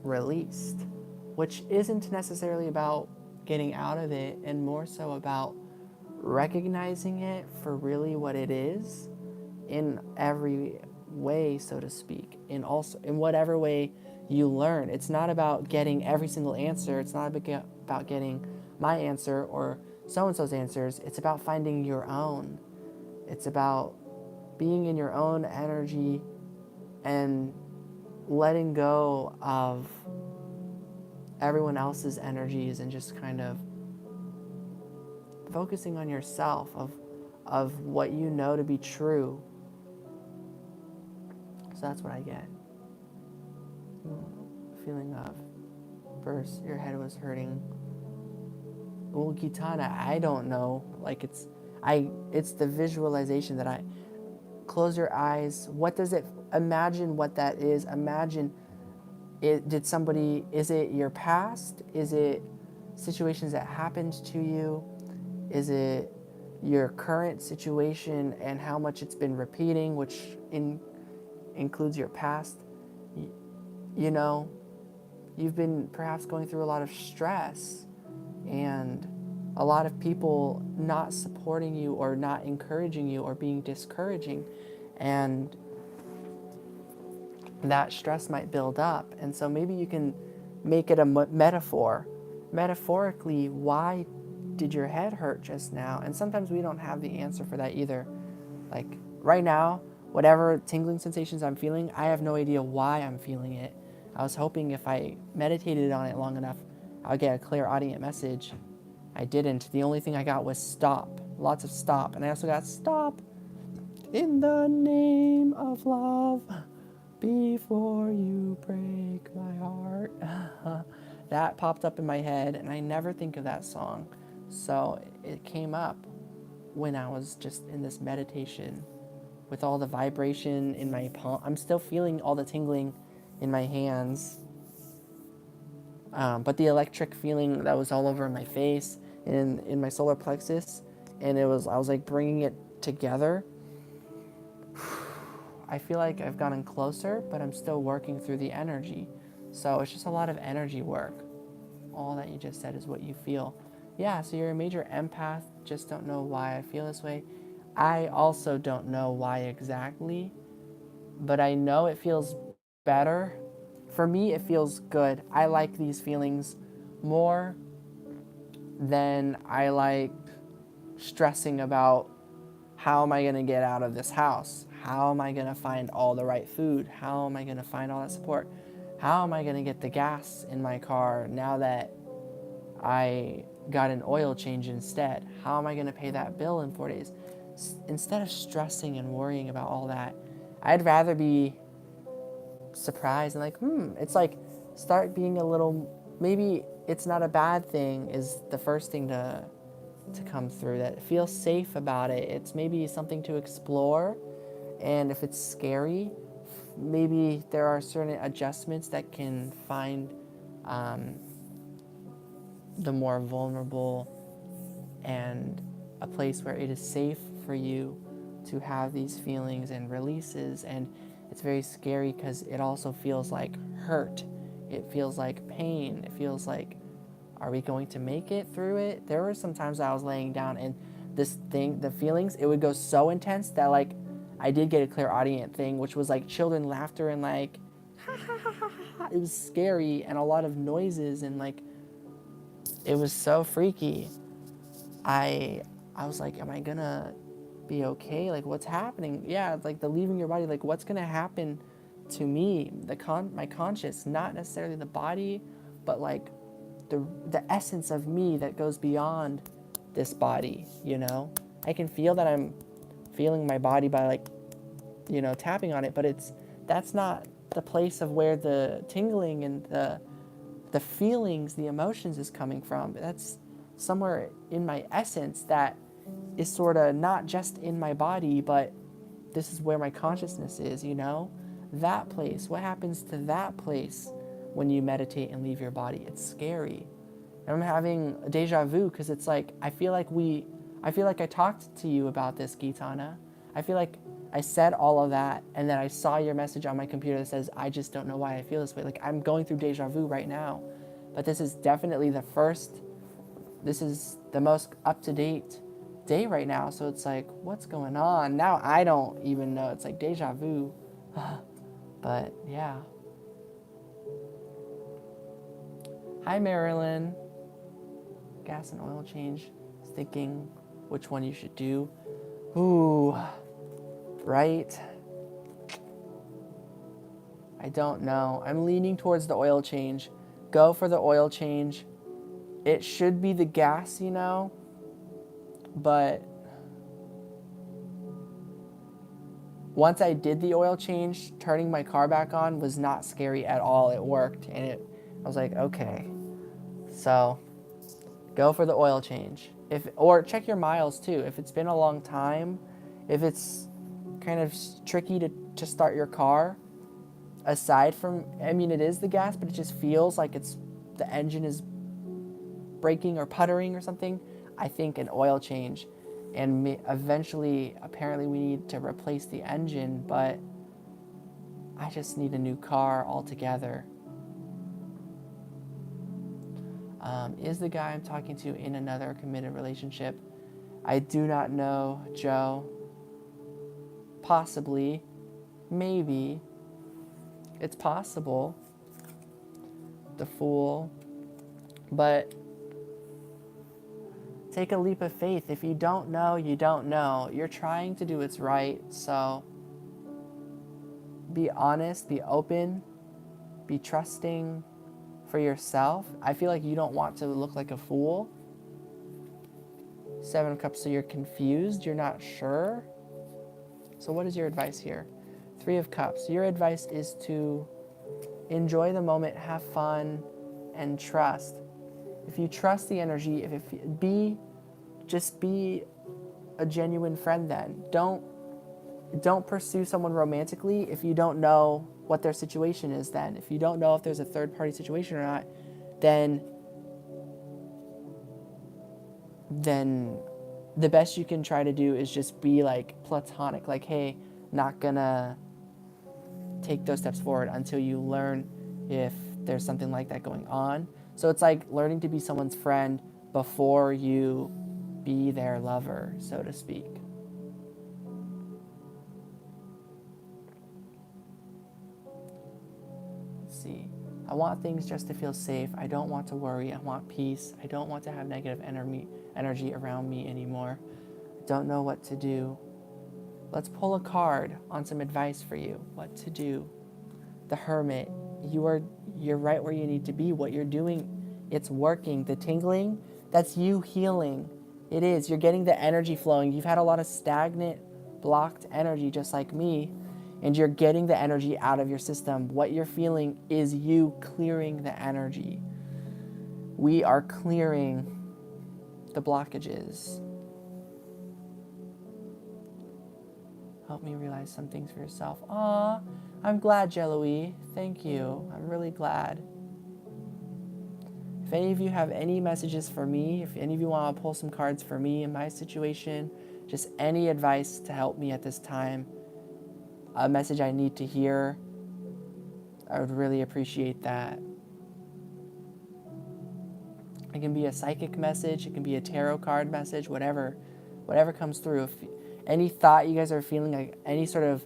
released, which isn't necessarily about getting out of it, and more so about recognizing it for really what it is in every way, so to speak, in whatever way you learn. It's not about getting every single answer. It's not about getting my answer or so-and-so's answers. It's about finding your own. It's about being in your own energy and letting go of everyone else's energies and just kind of focusing on yourself, of what you know to be true. So that's what I get. Feeling of, first, your head was hurting. Well, Gitana, I don't know. Like it's the visualization that I close your eyes. What does it, imagine what that is. Imagine it, is it your past? Is it situations that happened to you? Is it your current situation and how much it's been repeating, which includes your past? You know, you've been perhaps going through a lot of stress and a lot of people not supporting you or not encouraging you or being discouraging. And that stress might build up. And so maybe you can make it a metaphor. Metaphorically, why did your head hurt just now? And sometimes we don't have the answer for that either. Like right now, whatever tingling sensations I'm feeling, I have no idea why I'm feeling it. I was hoping if I meditated on it long enough, I would get a clear audience message. I didn't. The only thing I got was stop. Lots of stop. And I also got stop in the name of love before you break my heart. That popped up in my head, and I never think of that song. So it came up when I was just in this meditation with all the vibration in my palm. I'm still feeling all the tingling in my hands. But the electric feeling that was all over my face and in my solar plexus, and I was like bringing it together. I feel like I've gotten closer, but I'm still working through the energy. So it's just a lot of energy work. All that you just said is what you feel. Yeah, so you're a major empath, just don't know why I feel this way. I also don't know why exactly, but I know it feels better. For me, it feels good. I like these feelings more than I like stressing about how am I going to get out of this house? How am I going to find all the right food? How am I going to find all that support? How am I going to get the gas in my car now that I got an oil change instead? How am I going to pay that bill in 4 days? Instead of stressing and worrying about all that, I'd rather be surprised and like, it's like start being a little, maybe it's not a bad thing is the first thing to come through, that feel safe about it. It's maybe something to explore, and if it's scary, maybe there are certain adjustments that can find the more vulnerable and a place where it is safe for you to have these feelings and releases. And it's very scary because it also feels like hurt. It feels like pain. It feels like, are we going to make it through it? There were some times I was laying down and this thing, the feelings, it would go so intense that like I did get a clear audience thing, which was like children laughter and like, ha ha ha ha ha. It was scary and a lot of noises and like, it was so freaky. I was like, am I gonna be okay? Like, what's happening? Yeah, it's like the leaving your body. Like, what's gonna happen to me? My conscious, not necessarily the body, but like the essence of me that goes beyond this body. You know, I can feel that I'm feeling my body by like, you know, tapping on it, but that's not the place of where the tingling and the feelings, the emotions is coming from. That's somewhere in my essence that is sort of not just in my body, but this is where my consciousness is, you know? That place, what happens to that place when you meditate and leave your body? It's scary. And I'm having a deja vu because it's like, I feel like I talked to you about this, Gitana. I feel like I said all of that, and then I saw your message on my computer that says, I just don't know why I feel this way. Like, I'm going through deja vu right now. But this is definitely this is the most up-to-date day right now. So it's like, what's going on? Now I don't even know. It's like deja vu. But yeah. Hi, Marilyn. Gas and oil change. Thinking which one you should do. Ooh, right? I don't know. I'm leaning towards the oil change. Go for the oil change. It should be the gas, you know, but once I did the oil change, turning my car back on was not scary at all. It worked, and I was like, okay. So go for the oil change. Or check your miles too. If it's been a long time, if it's kind of tricky to start your car, aside from, I mean, it is the gas, but it just feels like the engine is breaking or puttering or something, I think an oil change. And eventually, apparently we need to replace the engine, but I just need a new car altogether. Is the guy I'm talking to in another committed relationship? I do not know, Joe. Possibly. Maybe. It's possible. The Fool. But take a leap of faith. If you don't know, you don't know. You're trying to do what's right, so be honest, be open, be trusting for yourself. I feel like you don't want to look like a fool. 7 of Cups, so you're confused, you're not sure. So what is your advice here? 3 of Cups, your advice is to enjoy the moment, have fun, and trust. If you trust the energy, just be a genuine friend then. Don't pursue someone romantically if you don't know what their situation is then. If you don't know if there's a third party situation or not, then the best you can try to do is just be like platonic, like, hey, not gonna take those steps forward until you learn if there's something like that going on. So it's like learning to be someone's friend before you be their lover, so to speak. Let's see. I want things just to feel safe. I don't want to worry. I want peace. I don't want to have negative energy around me anymore. I don't know what to do. Let's pull a card on some advice for you. What to do. The Hermit. You're right where you need to be. What you're doing, it's working. The tingling, that's you healing. It is. You're getting the energy flowing. You've had a lot of stagnant, blocked energy just like me, and you're getting the energy out of your system. What you're feeling is you clearing the energy. We are clearing the blockages. Help me realize some things for yourself. Aw, I'm glad, Jello-y. Thank you. I'm really glad. If any of you have any messages for me, if any of you want to pull some cards for me in my situation, just any advice to help me at this time, a message I need to hear, I would really appreciate that. It can be a psychic message, it can be a tarot card message, whatever comes through. If any thought you guys are feeling, like any sort of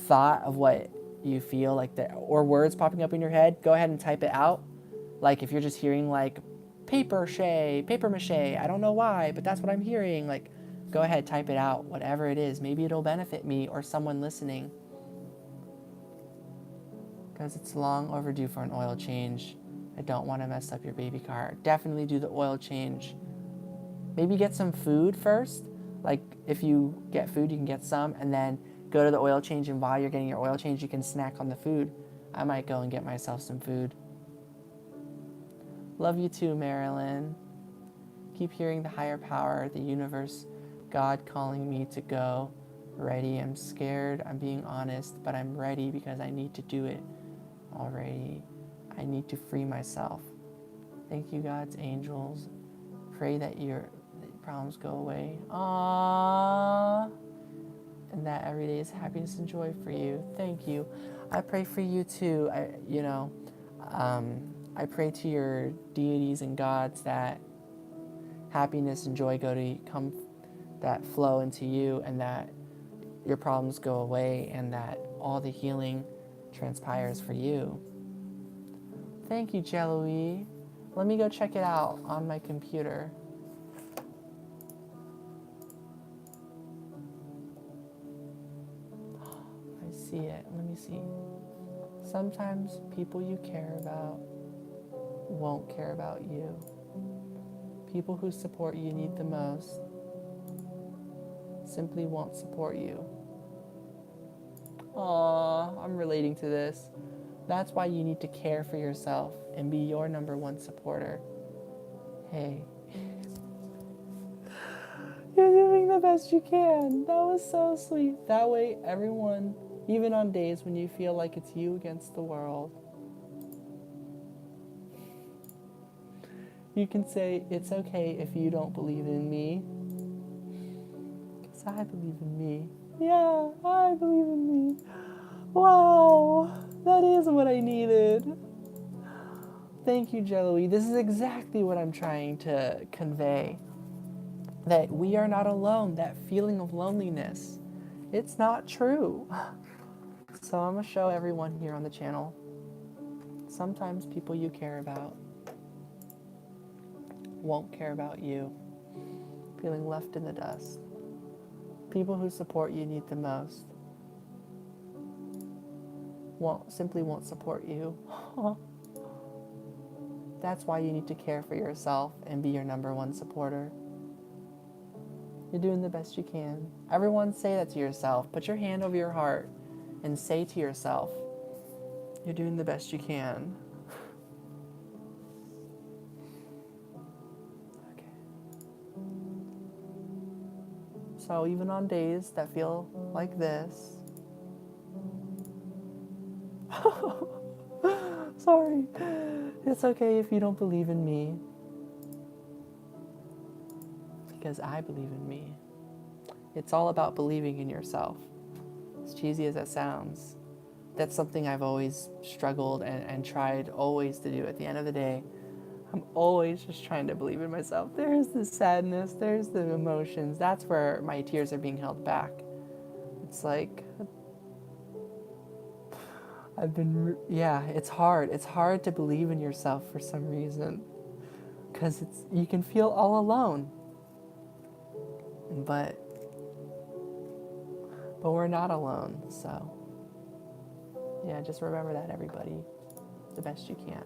thought of what you feel like that, or words popping up in your head, go ahead and type it out. Like if you're just hearing like paper mache, I don't know why, but that's what I'm hearing. Like, go ahead, type it out, whatever it is. Maybe it'll benefit me or someone listening. Because it's long overdue for an oil change. I don't want to mess up your baby car. Definitely do the oil change. Maybe get some food first. Like if you get food, you can get some, and then go to the oil change, and while you're getting your oil change, you can snack on the food. I might go and get myself some food. Love you too, Marilyn. Keep hearing the higher power, the universe, God calling me to go. Ready, I'm scared, I'm being honest, but I'm ready because I need to do it already. I need to free myself. Thank you, God's angels. Pray that your problems go away. Aww. And that every day is happiness and joy for you. Thank you. I pray for you too. I pray to your deities and gods that happiness and joy that flow into you, and that your problems go away, and that all the healing transpires for you. Thank you, Jello-y. Let me go check it out on my computer. I see it. Let me see. Sometimes people you care about won't care about you. People who support you need the most simply won't support you. Aww, I'm relating to this. That's why you need to care for yourself and be your number one supporter. Hey. You're doing the best you can. That was so sweet. That way, everyone, even on days when you feel like it's you against the world, You can say, it's okay if you don't believe in me. Because I believe in me. Yeah, I believe in me. Wow, that is what I needed. Thank you, Joey. This is exactly what I'm trying to convey. That we are not alone, that feeling of loneliness. It's not true. So I'm going to show everyone here on the channel. Sometimes people you care about won't care about you, feeling left in the dust. People who support you need the most simply won't support you. That's why you need to care for yourself and be your number one supporter. You're doing the best you can. Everyone say that to yourself. Put your hand over your heart and say to yourself, you're doing the best you can. Okay. So even on days that feel like this, sorry, it's okay if you don't believe in me, because I believe in me. It's all about believing in yourself. As cheesy as that sounds, that's something I've always struggled and tried always to do. At the end of the day, I'm always just trying to believe in myself. There's the sadness, there's the emotions. That's where my tears are being held back. It's like, it's hard. It's hard to believe in yourself for some reason. Because you can feel all alone. But we're not alone, so yeah, just remember that, everybody, the best you can.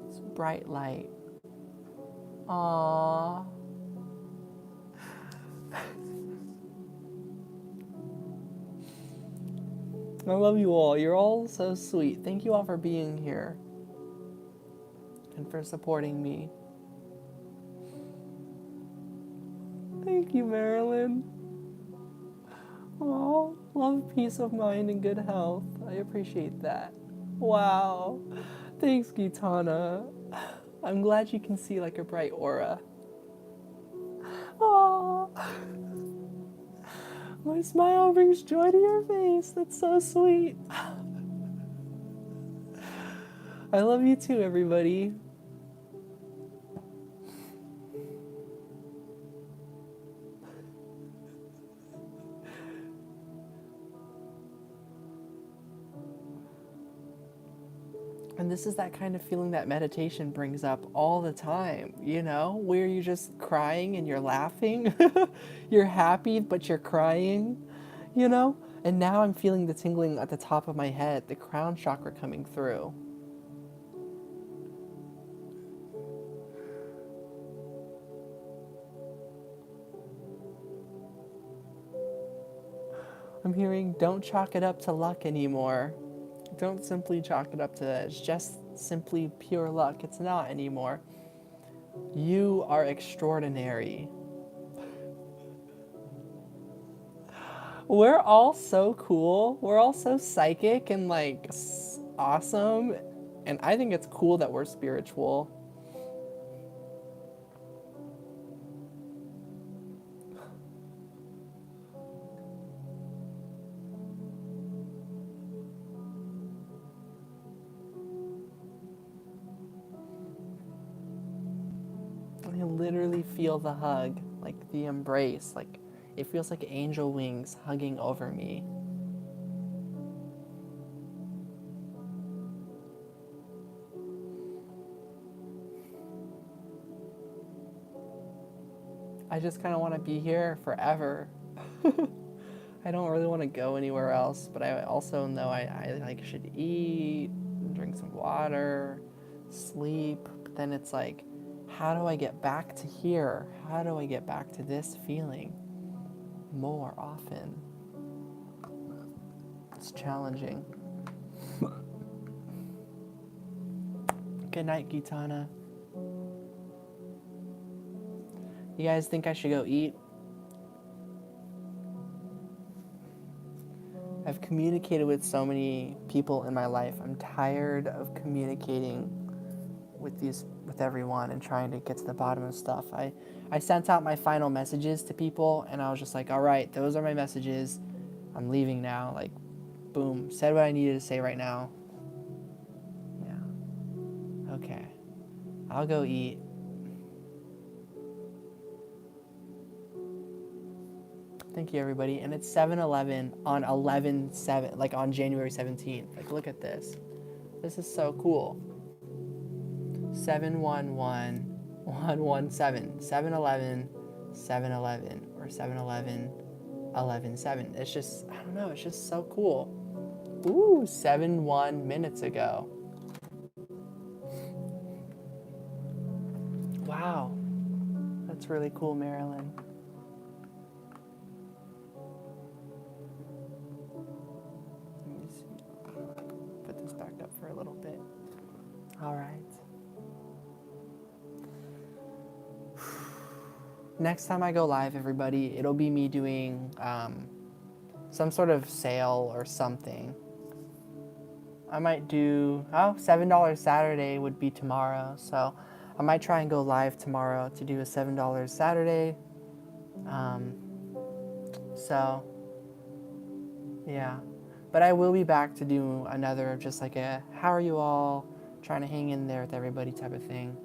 It's bright light. Aww. I love you all. You're all so sweet. Thank you all for being here and for supporting me. Thank you, Marilyn. Oh, love, peace of mind, and good health. I appreciate that. Wow. Thanks, Gitana. I'm glad you can see like a bright aura. Oh, my smile brings joy to your face. That's so sweet. I love you too, everybody. And this is that kind of feeling that meditation brings up all the time, you know, where you're just crying and you're laughing. You're happy, but you're crying, you know? And now I'm feeling the tingling at the top of my head, the crown chakra coming through. I'm hearing, don't chalk it up to luck anymore. Don't simply chalk it up to that. It's just simply pure luck. It's not anymore. You are extraordinary. We're all so cool. We're all so psychic and like awesome. And I think it's cool that we're spiritual. I literally feel the hug, like the embrace, like it feels like angel wings hugging over me. I just kind of want to be here forever. I don't really want to go anywhere else, but I also know I like should eat, drink some water, sleep. But then it's like, how do I get back to here? How do I get back to this feeling more often? It's challenging. Good night, Gitana. You guys think I should go eat? I've communicated with so many people in my life. I'm tired of communicating with everyone and trying to get to the bottom of stuff. I sent out my final messages to people, and I was just like, all right, those are my messages. I'm leaving now. Like, boom, said what I needed to say right now. Yeah. Okay. I'll go eat. Thank you, everybody. And it's 7-Eleven on 11/7, like on January 17th. Like, look at this. This is so cool. 7-1-1-1-1-7. 7-Eleven, 7-Eleven, or 7-Eleven, 11/7. It's just, I don't know, it's just so cool. Ooh, 7-1 minutes ago. Wow. That's really cool, Marilyn. Let me see. Put this back up for a little bit. All right. Next time I go live, everybody, it'll be me doing some sort of sale or something. I might do, $7 Saturday would be tomorrow, so I might try and go live tomorrow to do a $7 Saturday. So, yeah. But I will be back to do another, just like a, how are you all, trying to hang in there with everybody type of thing.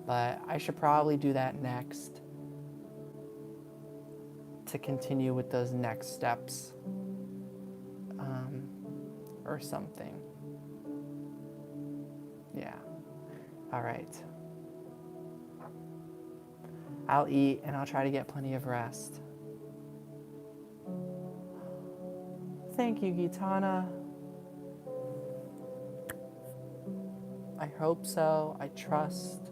But I should probably do that next to continue with those next steps or something. Yeah. All right. I'll eat and I'll try to get plenty of rest. Thank you, Gitana. I hope so. I trust.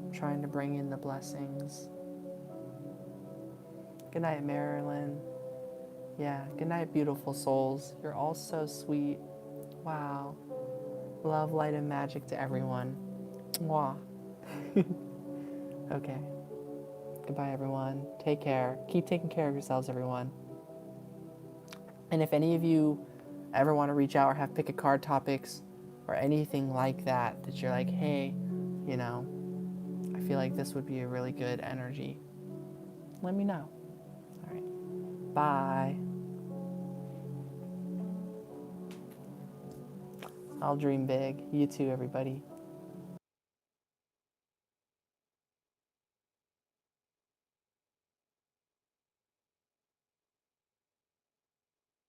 I'm trying to bring in the blessings. Good night, Marilyn. Yeah, good night, beautiful souls. You're all so sweet. Wow. Love, light, and magic to everyone. Mwah. Okay. Goodbye, everyone. Take care. Keep taking care of yourselves, everyone. And if any of you ever want to reach out or have pick a card topics or anything like that, that you're like, hey, you know, I feel like this would be a really good energy, let me know. All right. Bye. I'll dream big. You too, everybody.